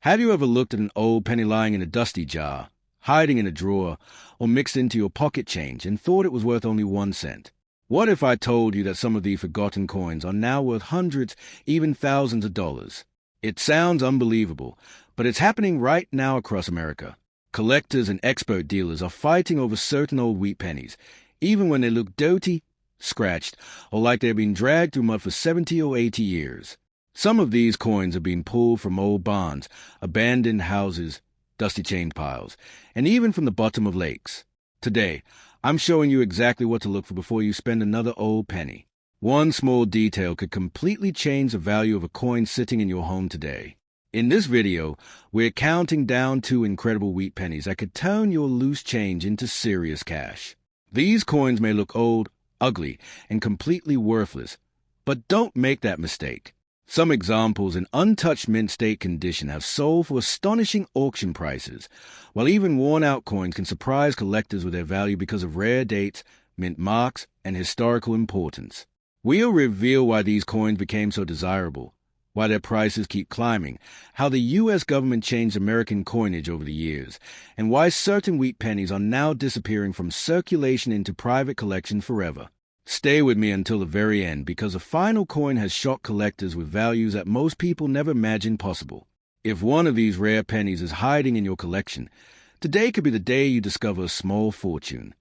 Have you ever looked at an old penny lying in a dusty jar, hiding in a drawer, or mixed into your pocket change and thought it was worth only 1 cent? What if I told you that some of these forgotten coins are now worth hundreds, even thousands of dollars? It sounds unbelievable, but it's happening right now across America. Collectors and expert dealers are fighting over certain old wheat pennies, even when they look dirty, scratched, or like they've been dragged through mud for 70 or 80 years. Some of these coins have been pulled from old barns, abandoned houses, dusty chain piles, and even from the bottom of lakes. Today, I'm showing you exactly what to look for before you spend another old penny. One small detail could completely change the value of a coin sitting in your home today. In this video, we're counting down 2 incredible wheat pennies that could turn your loose change into serious cash. These coins may look old, ugly, and completely worthless, but don't make that mistake. Some examples in untouched mint state condition have sold for astonishing auction prices, while even worn-out coins can surprise collectors with their value because of rare dates, mint marks, and historical importance. We'll reveal why these coins became so desirable, why their prices keep climbing, how the U.S. government changed American coinage over the years, and why certain wheat pennies are now disappearing from circulation into private collection forever. Stay with me until the very end, because the final coin has shocked collectors with values that most people never imagined possible. If one of these rare pennies is hiding in your collection, today could be the day you discover a small fortune.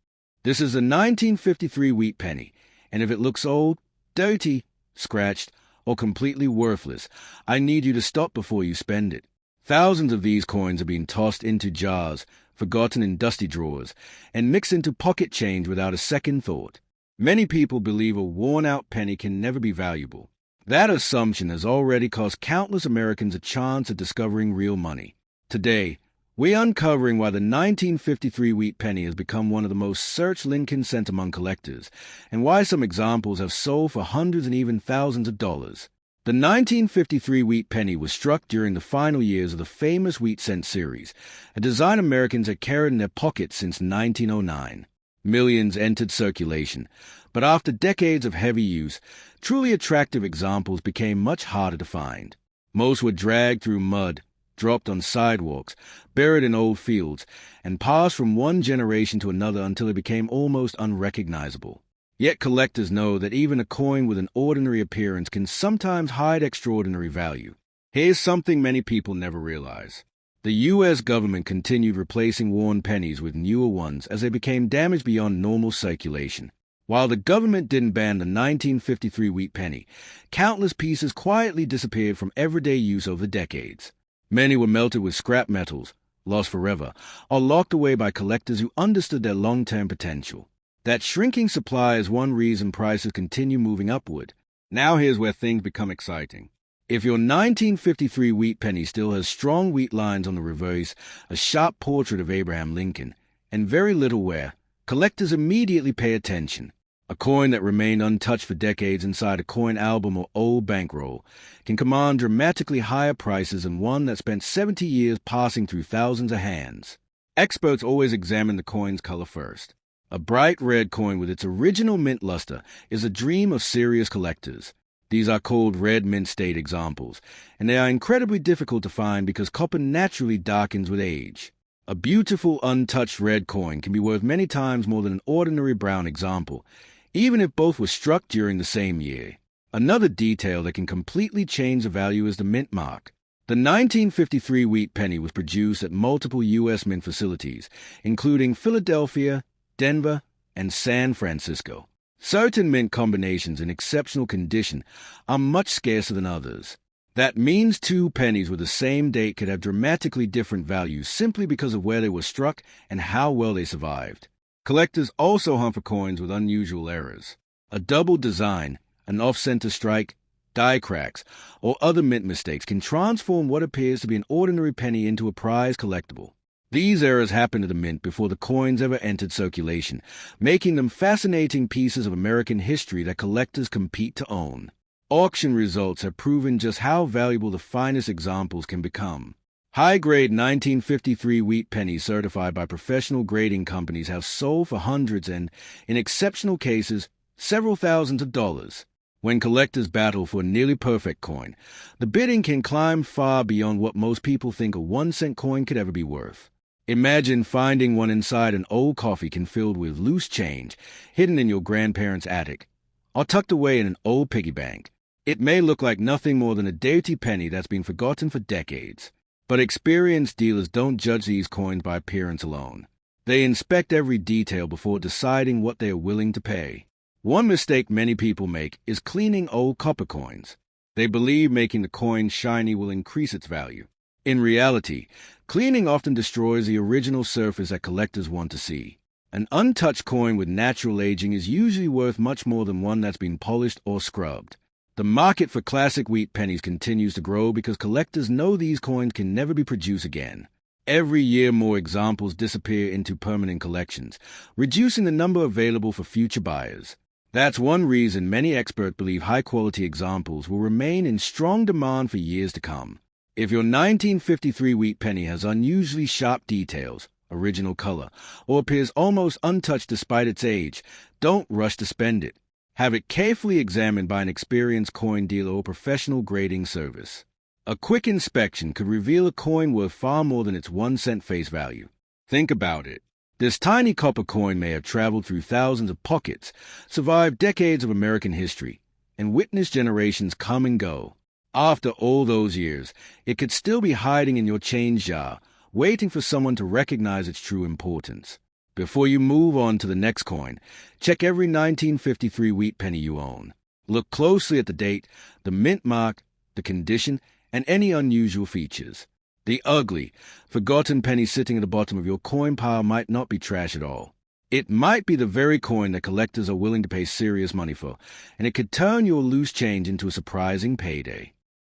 This is a 1953 wheat penny, and if it looks old, dirty, scratched, or completely worthless, I need you to stop before you spend it. Thousands of these coins are being tossed into jars, forgotten in dusty drawers, and mixed into pocket change without a second thought. Many people believe a worn-out penny can never be valuable. That assumption has already cost countless Americans a chance at discovering real money. Today, we're uncovering why the 1953 wheat penny has become one of the most searched Lincoln cents among collectors, and why some examples have sold for hundreds and even thousands of dollars. The 1953 wheat penny was struck during the final years of the famous wheat cent series, a design Americans had carried in their pockets since 1909. Millions entered circulation, but after decades of heavy use, truly attractive examples became much harder to find. Most were dragged through mud, dropped on sidewalks, buried in old fields, and passed from one generation to another until they became almost unrecognizable. Yet collectors know that even a coin with an ordinary appearance can sometimes hide extraordinary value. Here's something many people never realize. The U.S. government continued replacing worn pennies with newer ones as they became damaged beyond normal circulation. While the government didn't ban the 1953 wheat penny, countless pieces quietly disappeared from everyday use over decades. Many were melted with scrap metals, lost forever, or locked away by collectors who understood their long-term potential. That shrinking supply is one reason prices continue moving upward. Now here's where things become exciting. If your 1953 wheat penny still has strong wheat lines on the reverse, a sharp portrait of Abraham Lincoln, and very little wear, collectors immediately pay attention. A coin that remained untouched for decades inside a coin album or old bankroll can command dramatically higher prices than one that spent 70 years passing through thousands of hands. Experts always examine the coin's color first. A bright red coin with its original mint luster is a dream of serious collectors. These are called red mint state examples, and they are incredibly difficult to find because copper naturally darkens with age. A beautiful, untouched red coin can be worth many times more than an ordinary brown example, even if both were struck during the same year. Another detail that can completely change the value is the mint mark. The 1953 wheat penny was produced at multiple U.S. mint facilities, including Philadelphia, Denver, and San Francisco. Certain mint combinations in exceptional condition are much scarcer than others. That means 2 pennies with the same date could have dramatically different values simply because of where they were struck and how well they survived. Collectors also hunt for coins with unusual errors. A double design, an off-center strike, die cracks, or other mint mistakes can transform what appears to be an ordinary penny into a prized collectible. These errors happened to the mint before the coins ever entered circulation, making them fascinating pieces of American history that collectors compete to own. Auction results have proven just how valuable the finest examples can become. High-grade 1953 wheat pennies certified by professional grading companies have sold for hundreds and, in exceptional cases, several thousands of dollars. When collectors battle for a nearly perfect coin, the bidding can climb far beyond what most people think a 1-cent coin could ever be worth. Imagine finding one inside an old coffee can filled with loose change, hidden in your grandparents' attic, or tucked away in an old piggy bank. It may look like nothing more than a dirty penny that's been forgotten for decades. But experienced dealers don't judge these coins by appearance alone. They inspect every detail before deciding what they are willing to pay. One mistake many people make is cleaning old copper coins. They believe making the coin shiny will increase its value. In reality, cleaning often destroys the original surface that collectors want to see. An untouched coin with natural aging is usually worth much more than one that's been polished or scrubbed. The market for classic wheat pennies continues to grow because collectors know these coins can never be produced again. Every year, more examples disappear into permanent collections, reducing the number available for future buyers. That's one reason many experts believe high-quality examples will remain in strong demand for years to come. If your 1953 wheat penny has unusually sharp details, original color, or appears almost untouched despite its age, don't rush to spend it. Have it carefully examined by an experienced coin dealer or professional grading service. A quick inspection could reveal a coin worth far more than its 1-cent face value. Think about it. This tiny copper coin may have traveled through thousands of pockets, survived decades of American history, and witnessed generations come and go. After all those years, it could still be hiding in your change jar, waiting for someone to recognize its true importance. Before you move on to the next coin, check every 1953 wheat penny you own. Look closely at the date, the mint mark, the condition, and any unusual features. The ugly, forgotten penny sitting at the bottom of your coin pile might not be trash at all. It might be the very coin that collectors are willing to pay serious money for, and it could turn your loose change into a surprising payday.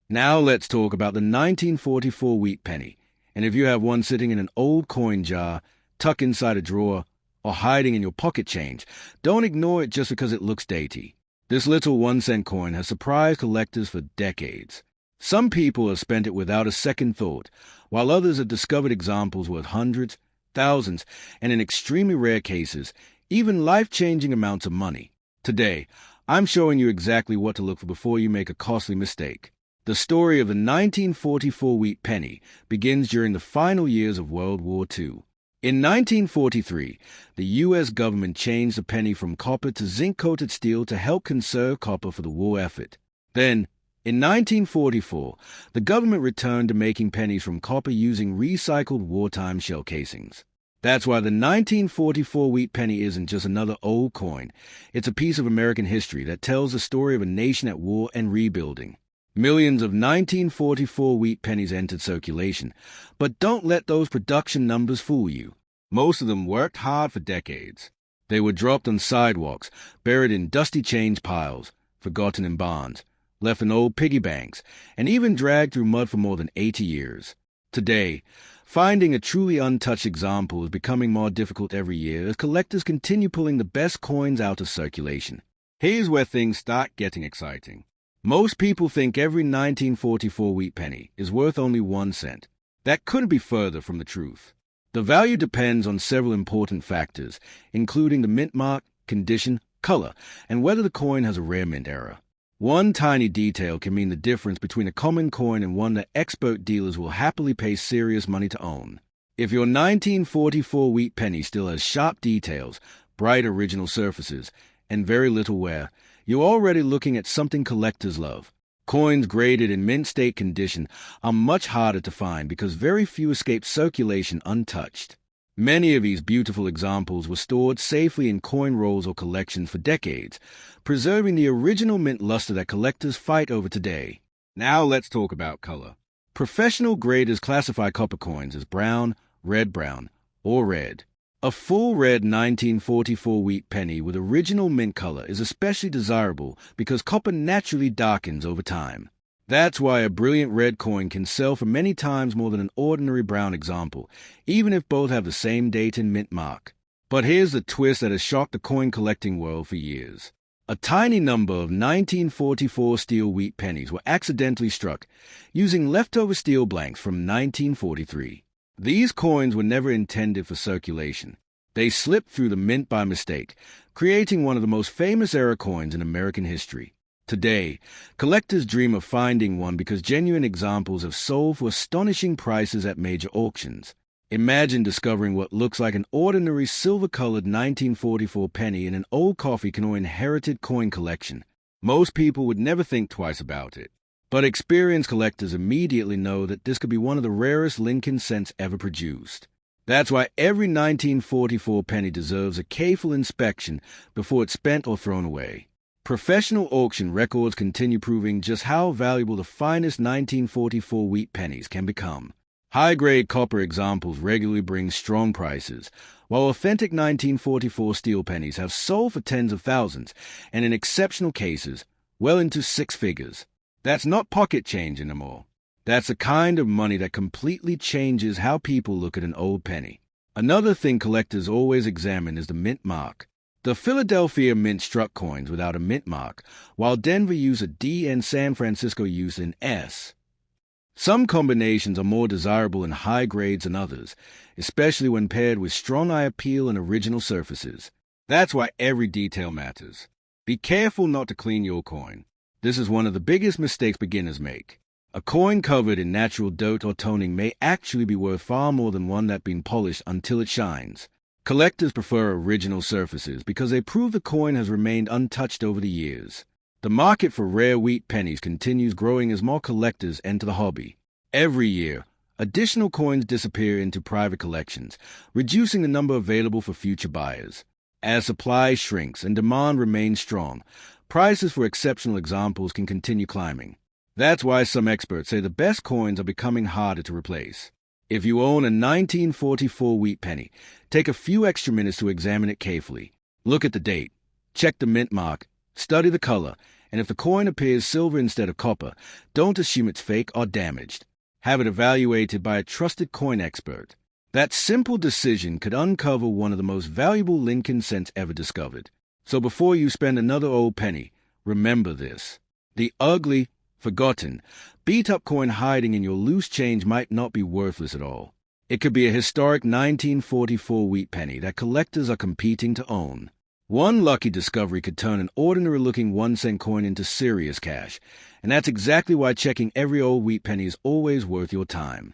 Now let's talk about the 1944 wheat penny, and if you have one sitting in an old coin jar, tucked inside a drawer, or hiding in your pocket change, don't ignore it just because it looks dainty. This little 1-cent coin has surprised collectors for decades. Some people have spent it without a second thought, while others have discovered examples worth hundreds, thousands, and in extremely rare cases, even life-changing amounts of money. Today, I'm showing you exactly what to look for before you make a costly mistake. The story of the 1944 wheat penny begins during the final years of World War II. In 1943, the U.S. government changed the penny from copper to zinc-coated steel to help conserve copper for the war effort. Then, in 1944, the government returned to making pennies from copper using recycled wartime shell casings. That's why the 1944 wheat penny isn't just another old coin. It's a piece of American history that tells the story of a nation at war and rebuilding. Millions of 1944 wheat pennies entered circulation, but don't let those production numbers fool you. Most of them worked hard for decades. They were dropped on sidewalks, buried in dusty change piles, forgotten in barns, left in old piggy banks, and even dragged through mud for more than 80 years. Today, finding a truly untouched example is becoming more difficult every year as collectors continue pulling the best coins out of circulation. Here's where things start getting exciting. Most people think every 1944 wheat penny is worth only 1 cent. That couldn't be further from the truth. The value depends on several important factors, including the mint mark, condition, color, and whether the coin has a rare mint error. One tiny detail can mean the difference between a common coin and one that expert dealers will happily pay serious money to own. If your 1944 wheat penny still has sharp details, bright original surfaces, and very little wear, you're already looking at something collectors love. Coins graded in mint state condition are much harder to find because very few escape circulation untouched. Many of these beautiful examples were stored safely in coin rolls or collections for decades, preserving the original mint luster that collectors fight over today. Now let's talk about color. Professional graders classify copper coins as brown, red-brown, or red. A full red 1944 wheat penny with original mint color is especially desirable because copper naturally darkens over time. That's why a brilliant red coin can sell for many times more than an ordinary brown example, even if both have the same date and mint mark. But here's the twist that has shocked the coin collecting world for years. A tiny number of 1944 steel wheat pennies were accidentally struck using leftover steel blanks from 1943. These coins were never intended for circulation. They slipped through the mint by mistake, creating one of the most famous error coins in American history. Today, collectors dream of finding one because genuine examples have sold for astonishing prices at major auctions. Imagine discovering what looks like an ordinary silver-colored 1944 penny in an old coffee can or inherited coin collection. Most people would never think twice about it. But experienced collectors immediately know that this could be one of the rarest Lincoln cents ever produced. That's why every 1944 penny deserves a careful inspection before it's spent or thrown away. Professional auction records continue proving just how valuable the finest 1944 wheat pennies can become. High-grade copper examples regularly bring strong prices, while authentic 1944 steel pennies have sold for tens of thousands, and in exceptional cases, well into six figures. That's not pocket change anymore. That's the kind of money that completely changes how people look at an old penny. Another thing collectors always examine is the mint mark. The Philadelphia Mint struck coins without a mint mark, while Denver used a D and San Francisco used an S. Some combinations are more desirable in high grades than others, especially when paired with strong eye appeal and original surfaces. That's why every detail matters. Be careful not to clean your coin. This is one of the biggest mistakes beginners make. A coin covered in natural dirt or toning may actually be worth far more than one that's been polished until it shines. Collectors prefer original surfaces because they prove the coin has remained untouched over the years. The market for rare wheat pennies continues growing as more collectors enter the hobby. Every year, additional coins disappear into private collections, reducing the number available for future buyers. As supply shrinks and demand remains strong, prices for exceptional examples can continue climbing. That's why some experts say the best coins are becoming harder to replace. If you own a 1944 wheat penny, take a few extra minutes to examine it carefully. Look at the date, check the mint mark, study the color, and if the coin appears silver instead of copper, don't assume it's fake or damaged. Have it evaluated by a trusted coin expert. That simple decision could uncover one of the most valuable Lincoln cents ever discovered. So before you spend another old penny, remember this. The ugly, forgotten, beat-up coin hiding in your loose change might not be worthless at all. It could be a historic 1944 wheat penny that collectors are competing to own. One lucky discovery could turn an ordinary-looking 1-cent coin into serious cash, and that's exactly why checking every old wheat penny is always worth your time.